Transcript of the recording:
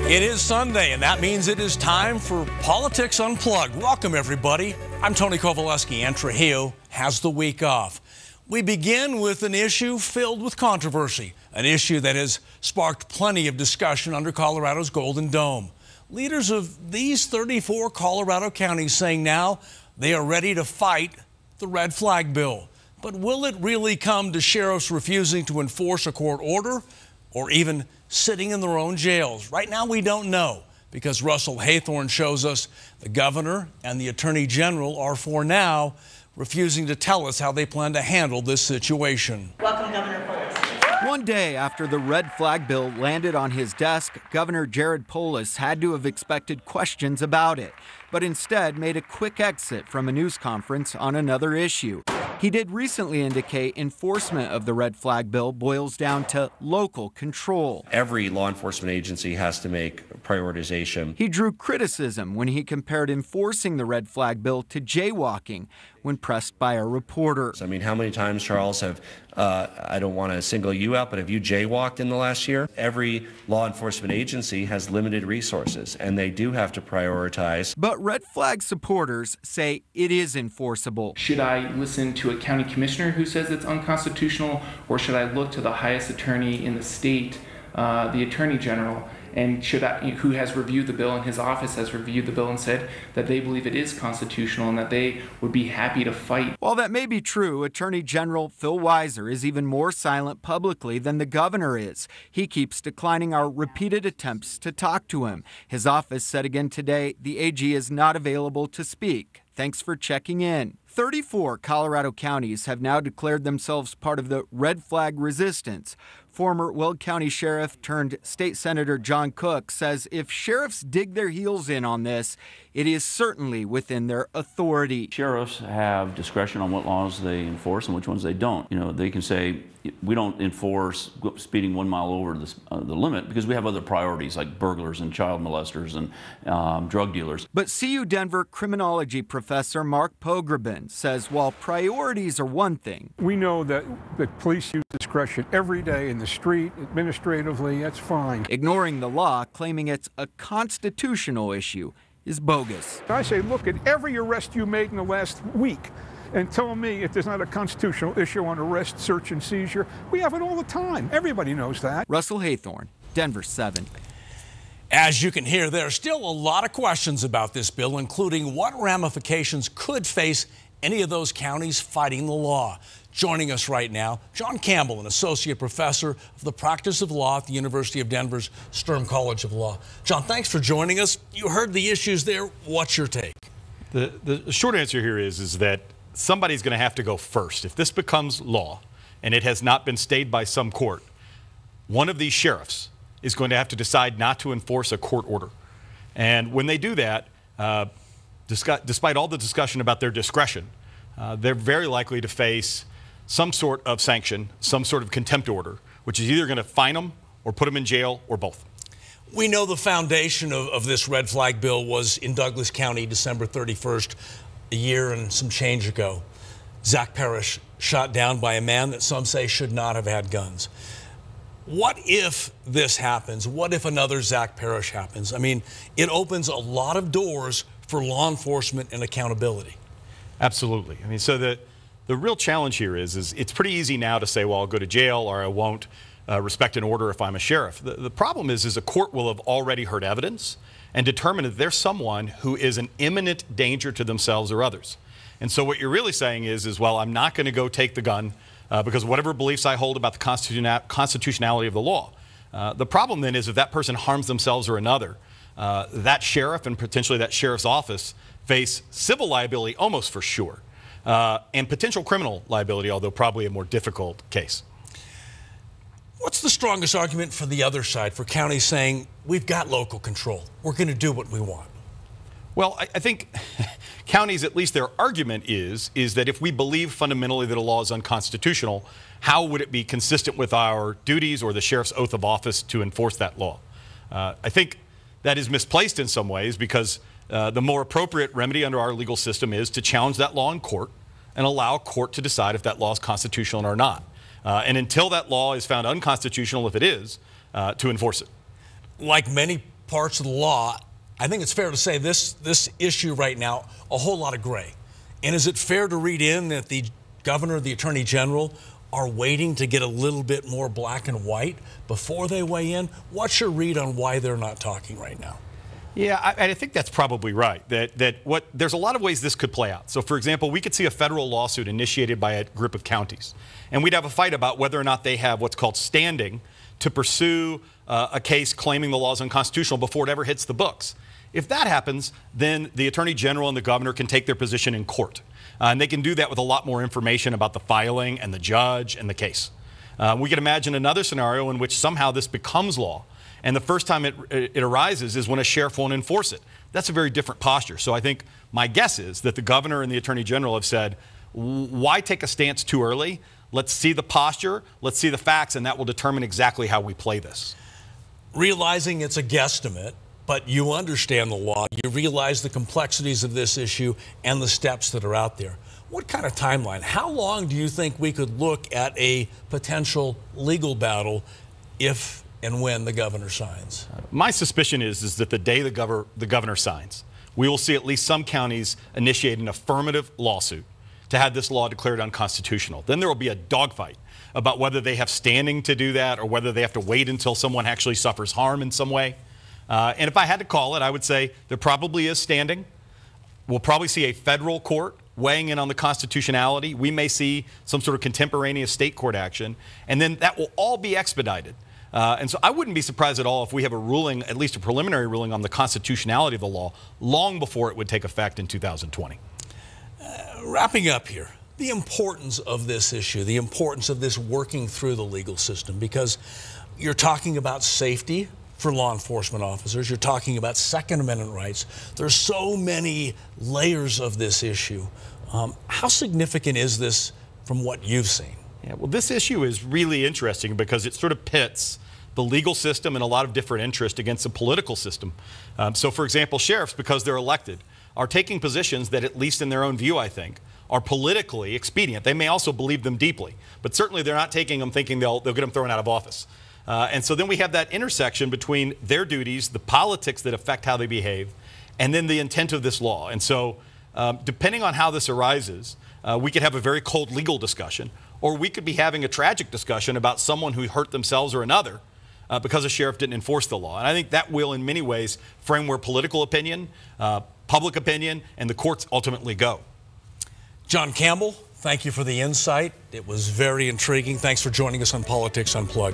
It is Sunday, and that means it is time for Politics Unplugged. Welcome, everybody. I'm Tony Kovaleski, and Trujillo has the week off. We begin with an issue filled with controversy, an issue that has sparked plenty of discussion under Colorado's Golden Dome. Leaders of these 34 Colorado counties saying now they are ready to fight the red flag bill. But will it really come to sheriffs refusing to enforce a court order or even sitting in their own jails? Right now, we don't know, because Russell Haythorne shows us the governor and the attorney general are, for now, refusing to tell us how they plan to handle this situation. Welcome, Governor Polis. One day after the red flag bill landed on his desk, Governor Jared Polis had to have expected questions about it, but instead made a quick exit from a news conference on another issue. He did recently indicate enforcement of the red flag bill boils down to local control. Every law enforcement agency has to make prioritization. He drew criticism when he compared enforcing the red flag bill to jaywalking when pressed by a reporter. I mean, how many times, Charles, have, I don't want to single you out, but have you jaywalked in the last year? Every law enforcement agency has limited resources, and they do have to prioritize. But red flag supporters say it is enforceable. Should I listen to a county commissioner who says it's unconstitutional, or should I look to the highest attorney in the state, the attorney general, and who has reviewed the bill, and his office has reviewed the bill and said that they believe it is constitutional and that they would be happy to fight? While that may be true, Attorney General Phil Weiser is even more silent publicly than the governor is. He keeps declining our repeated attempts to talk to him. His office said again today the AG is not available to speak. Thanks for checking in. 34 Colorado counties have now declared themselves part of the red flag resistance. Former Weld County Sheriff turned State Senator John Cook says if sheriffs dig their heels in on this, it is certainly within their authority. Sheriffs have discretion on what laws they enforce and which ones they don't. You know, they can say, we don't enforce speeding 1 mile over the limit because we have other priorities like burglars and child molesters and drug dealers. But CU Denver criminology professor Mark Pogrebin says while priorities are one thing, we know that police use discretion every day in the street, administratively, that's fine. Ignoring the law, claiming it's a constitutional issue, is bogus. I say, look at every arrest you made in the last week and tell me if there's not a constitutional issue on arrest, search, and seizure. We have it all the time. Everybody knows that. Russell Haythorne, Denver 7. As you can hear, there are still a lot of questions about this bill, including what ramifications could face any of those counties fighting the law. Joining us right now, John Campbell, an associate professor of the practice of law at the University of Denver's Sturm College of Law. John, thanks for joining us. You heard the issues there. What's your take? The short answer here is that somebody's going to have to go first. If this becomes law and it has not been stayed by some court, one of these sheriffs is going to have to decide not to enforce a court order. And when they do that, despite all the discussion about their discretion, they're very likely to face some sort of sanction, some sort of contempt order, which is either going to fine them or put them in jail or both. We know the foundation of this red flag bill was in Douglas County, December 31st, a year and some change ago. Zach Parrish shot down by a man that some say should not have had guns. What if this happens? What if another Zach Parrish happens? I mean, it opens a lot of doors for law enforcement and accountability. Absolutely. I mean, so the real challenge here is it's pretty easy now to say, well, I'll go to jail or I won't respect an order if I'm a sheriff. The problem is a court will have already heard evidence and determined that there's someone who is an imminent danger to themselves or others. And so what you're really saying is well, I'm not going to go take the gun because whatever beliefs I hold about the constitutionality of the law. The problem then is if that person harms themselves or another, that sheriff and potentially that sheriff's office face civil liability almost for sure, and potential criminal liability, although probably a more difficult case. What's the strongest argument for the other side, for counties saying, we've got local control, we're going to do what we want? Well, I think counties, at least their argument is that if we believe fundamentally that a law is unconstitutional, how would it be consistent with our duties or the sheriff's oath of office to enforce that law? I think that is misplaced in some ways because the more appropriate remedy under our legal system is to challenge that law in court and allow a court to decide if that law is constitutional or not. And until that law is found unconstitutional, if it is, to enforce it. Like many parts of the law, I think it's fair to say this issue right now, a whole lot of gray. And is it fair to read in that the governor, the attorney general, are waiting to get a little bit more black and white before they weigh in? What's your read on why they're not talking right now? Yeah, I think that's probably right. There's a lot of ways this could play out. So, for example, we could see a federal lawsuit initiated by a group of counties, and we'd have a fight about whether or not they have what's called standing to pursue a case claiming the law is unconstitutional before it ever hits the books. If that happens, then the attorney general and the governor can take their position in court, and they can do that with a lot more information about the filing and the judge and the case. We could imagine another scenario in which somehow this becomes law, and the first time it arises is when a sheriff won't enforce it. That's a very different posture. So I think my guess is that the governor and the attorney general have said, why take a stance too early? Let's see the posture, let's see the facts, and that will determine exactly how we play this. Realizing it's a guesstimate, but you understand the law, you realize the complexities of this issue and the steps that are out there. What kind of timeline? How long do you think we could look at a potential legal battle if and when the governor signs? My suspicion is that the day the governor signs, we will see at least some counties initiate an affirmative lawsuit to have this law declared unconstitutional. Then there will be a dogfight about whether they have standing to do that or whether they have to wait until someone actually suffers harm in some way. And if I had to call it, I would say there probably is standing. We'll probably see a federal court weighing in on the constitutionality. We may see some sort of contemporaneous state court action, and then that will all be expedited. And so I wouldn't be surprised at all if we have a ruling, at least a preliminary ruling, on the constitutionality of the law long before it would take effect in 2020. Wrapping up here, the importance of this issue, the importance of this working through the legal system, because you're talking about safety for law enforcement officers, you're talking about Second Amendment rights. There's so many layers of this issue. How significant is this from what you've seen? Yeah, well, this issue is really interesting because it sort of pits the legal system and a lot of different interests against the political system. So, for example, sheriffs, because they're elected, are taking positions that, at least in their own view, I think, are politically expedient. They may also believe them deeply, but certainly they're not taking them thinking they'll get them thrown out of office. And so then we have that intersection between their duties, the politics that affect how they behave, and then the intent of this law. And so depending on how this arises, we could have a very cold legal discussion, or we could be having a tragic discussion about someone who hurt themselves or another because a sheriff didn't enforce the law. And I think that will, in many ways, frame where political opinion, public opinion, and the courts ultimately go. John Campbell, thank you for the insight. It was very intriguing. Thanks for joining us on Politics Unplugged.